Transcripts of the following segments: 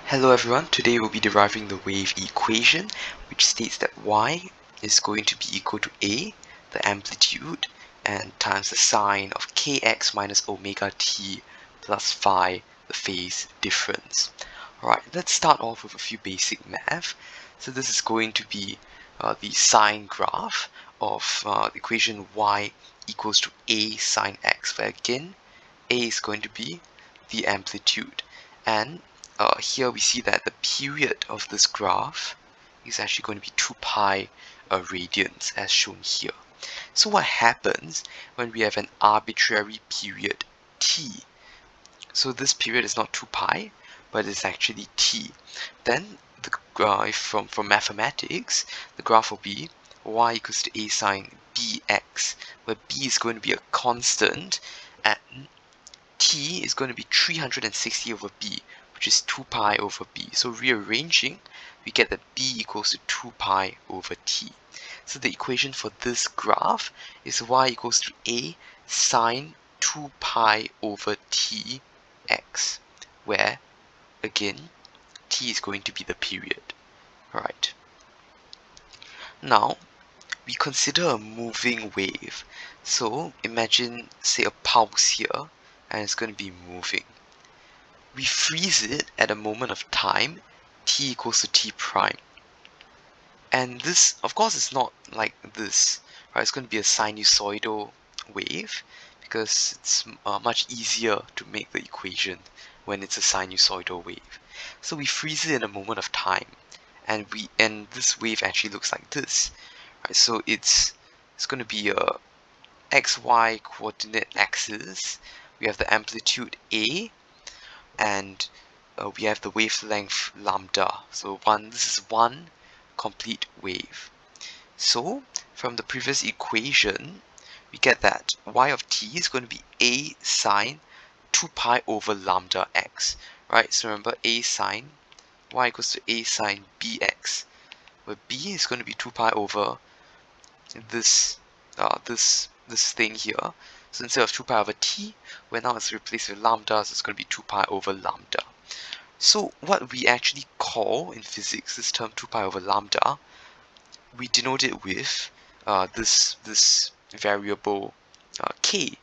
Hello everyone, today we'll be deriving the wave equation, which states that y is going to be equal to a, the amplitude, and times the sine of kx minus omega t plus phi, the phase difference. Alright, let's start off with a few basic math. So this is going to be the sine graph of the equation y equals to a sine x, where again, a is going to be the amplitude, and here we see that the period of this graph is actually going to be 2 pi radians as shown here. So what happens when we have an arbitrary period t? So this period is not 2 pi, but it's actually t. Then the graph from mathematics, the graph will be y equals to a sine bx, where b is going to be a constant and t is going to be 360 over b, which is 2 pi over b. So rearranging, we get that b equals to 2 pi over t. So the equation for this graph is y equals to a sine 2 pi over t x, where, again, t is going to be the period. Alright. Now, we consider a moving wave. So imagine, say, a pulse here, and it's going to be moving. We freeze it at a moment of time, t equals to t prime. And this, of course, is not like this, right? It's going to be a sinusoidal wave because it's much easier to make the equation when it's a sinusoidal wave. So we freeze it in a moment of time, and this wave actually looks like this, right? So it's going to be a xy coordinate axis. We have the amplitude a, and we have the wavelength lambda. So this is one complete wave. So from the previous equation, we get that y of t is going to be a sine 2 pi over lambda x, right? So remember, a sine y equals to a sine bx, where b is going to be 2 pi over this thing here. So instead of 2 pi over t, where now it's replaced with lambda, so it's going to be 2 pi over lambda. So what we actually call in physics this term 2 pi over lambda, we denote it with this variable k,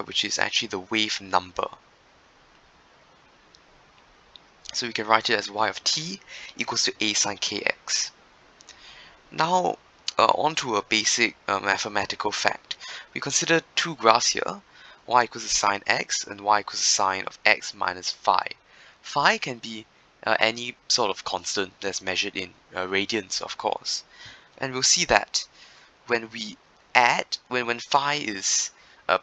which is actually the wave number. So we can write it as y of t equals to a sine kx. Now, on to a basic mathematical fact. We consider two graphs here, y equals to sine x and y equals to sine of x minus phi. Phi can be any sort of constant that's measured in radians, of course. And we'll see that when we add, when phi is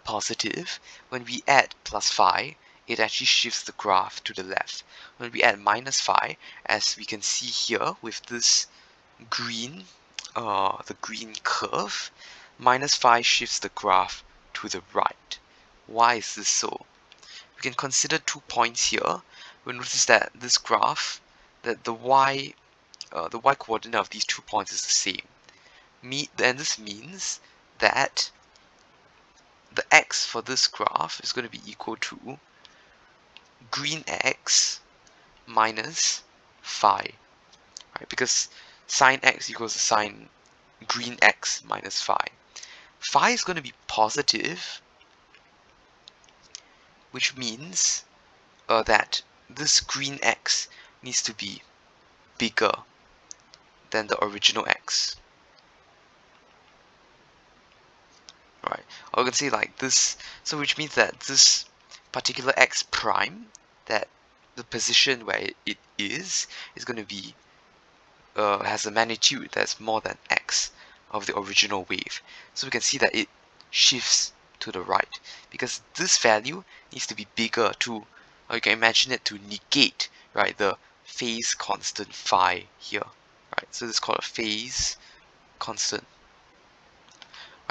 positive, when we add plus phi, it actually shifts the graph to the left. When we add minus phi, as we can see here with this green, the green curve, minus phi shifts the graph to the right. Why is this so? We can consider 2 points here. We'll notice that this graph, that the y coordinate of these 2 points is the same. And this means that the x for this graph is going to be equal to green x minus phi, right? Because sine x equals to sine green x minus phi. Phi is going to be positive, which means that this green x needs to be bigger than the original x. Right, or we can say like this, so which means that this particular x prime, that the position where it is going to be has a magnitude that's more than x of the original wave. So we can see that it shifts to the right because this value needs to be bigger to, or you can imagine it to negate, right, the phase constant phi here, right? So this is called a phase constant,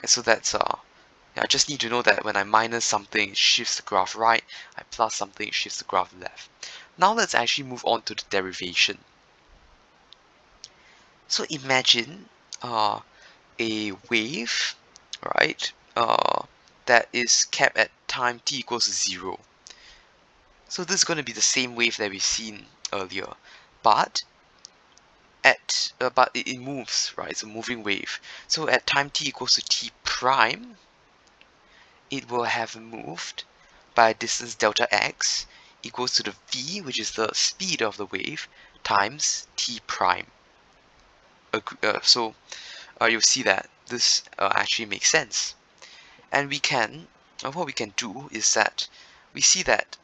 right? So that's I just need to know that when I minus something, it shifts the graph right. I plus something, it shifts the graph left. Now let's actually move on to the derivation. So imagine a wave, right, that is kept at time t equals 0. So this is going to be the same wave that we've seen earlier. but it moves, right? It's a moving wave. So at time t equals to t prime, it will have moved by a distance delta x equals to the v, which is the speed of the wave, times t prime. So you'll see that this actually makes sense. And what we can do is that we see that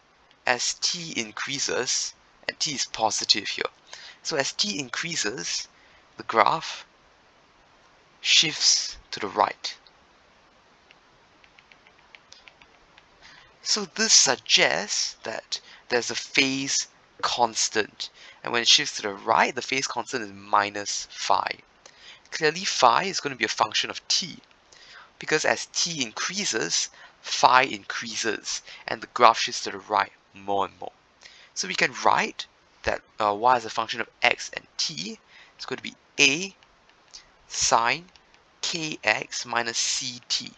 as t increases, and t is positive here, so as t increases, the graph shifts to the right. So this suggests that there's a phase constant, and when it shifts to the right, the phase constant is minus phi. Clearly phi is going to be a function of t, because as t increases, phi increases, and the graph shifts to the right more and more. So we can write that y as a function of x and t is going to be a sine kx minus ct,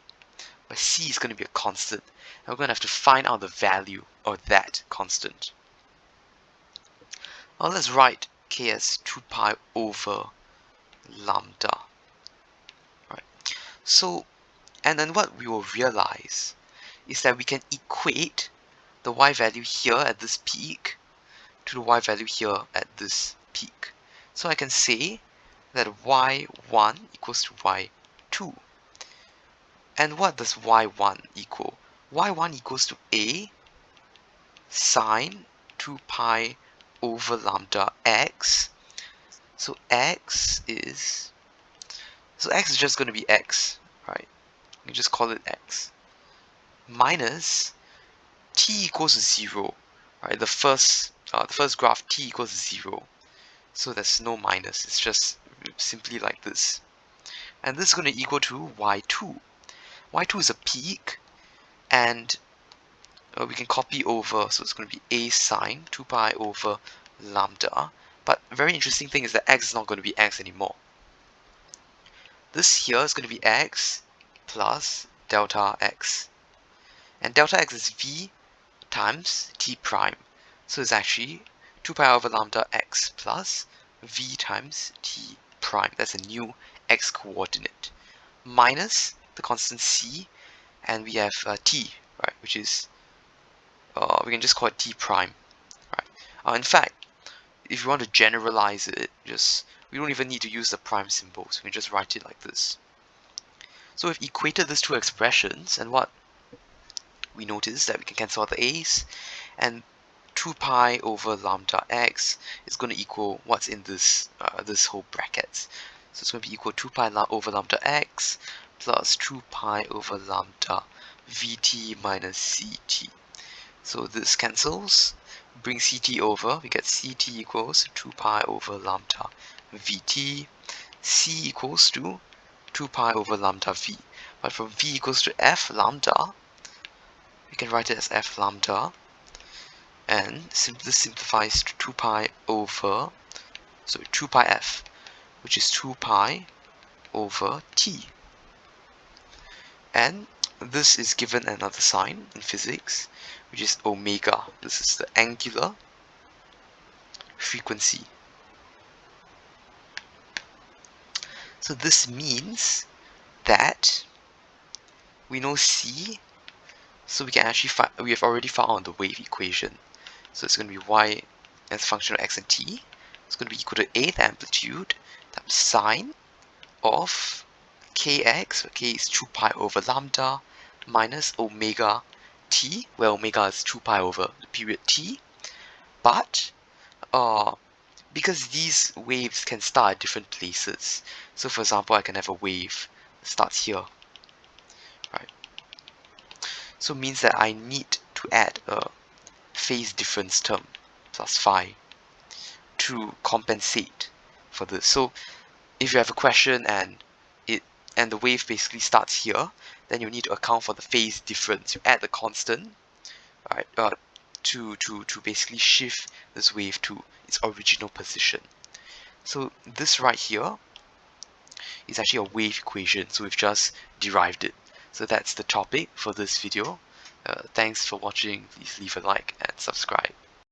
where c is going to be a constant, and we're going to have to find out the value of that constant. Well, let's write k as 2 pi over lambda. Right. So, and then what we will realize is that we can equate the y value here at this peak to the y value here at this peak. So I can say that y1 equals to y2. And what does y1 equal? y1 equals to a sine 2 pi over lambda x. So x is just going to be x, right? You just call it x. Minus t equals to 0, right? The first graph t equals to 0. So there's no minus, it's just simply like this. And this is going to equal to y2. y2 is a peak, and we can copy over, so it's going to be a sine 2 pi over lambda. But very interesting thing is that x is not going to be x anymore. This here is going to be x plus delta x. And delta x is v times t prime. So it's actually 2 pi over lambda x plus v times t prime. That's a new x coordinate. Minus the constant c, and we have t, right, which is, we can just call it t prime, right? In fact, if you want to generalize it, we don't even need to use the prime symbols. We can just write it like this. So we've equated these two expressions, and what we notice that we can cancel out the a's, and 2 pi over lambda x is going to equal what's in this whole bracket. So it's going to be equal to 2 pi over lambda x plus 2 pi over lambda vt minus ct. So this cancels, bring ct over, we get ct equals 2 pi over lambda vt, c equals to 2 pi over lambda v. But from v equals to f lambda, we can write it as f lambda, and this simplifies to 2 pi over, 2 pi f, which is 2 pi over t. And this is given another sign in physics, which is omega. This is the angular frequency. So this means that we know c, so we can actually we have already found out the wave equation. So it's going to be y as a function of x and t. It's going to be equal to a, the amplitude, times sine of kx, where k is 2 pi over lambda, minus omega t, where omega is 2 pi over the period t. But because these waves can start at different places, so for example, I can have a wave that starts here, right? So it means that I need to add a phase difference term plus phi to compensate for this. So if you have a question and the wave basically starts here, then you need to account for the phase difference. You add the constant, right, to basically shift this wave to its original position. So this right here is actually a wave equation, so we've just derived it. So that's the topic for this video. Thanks for watching. Please leave a like and subscribe.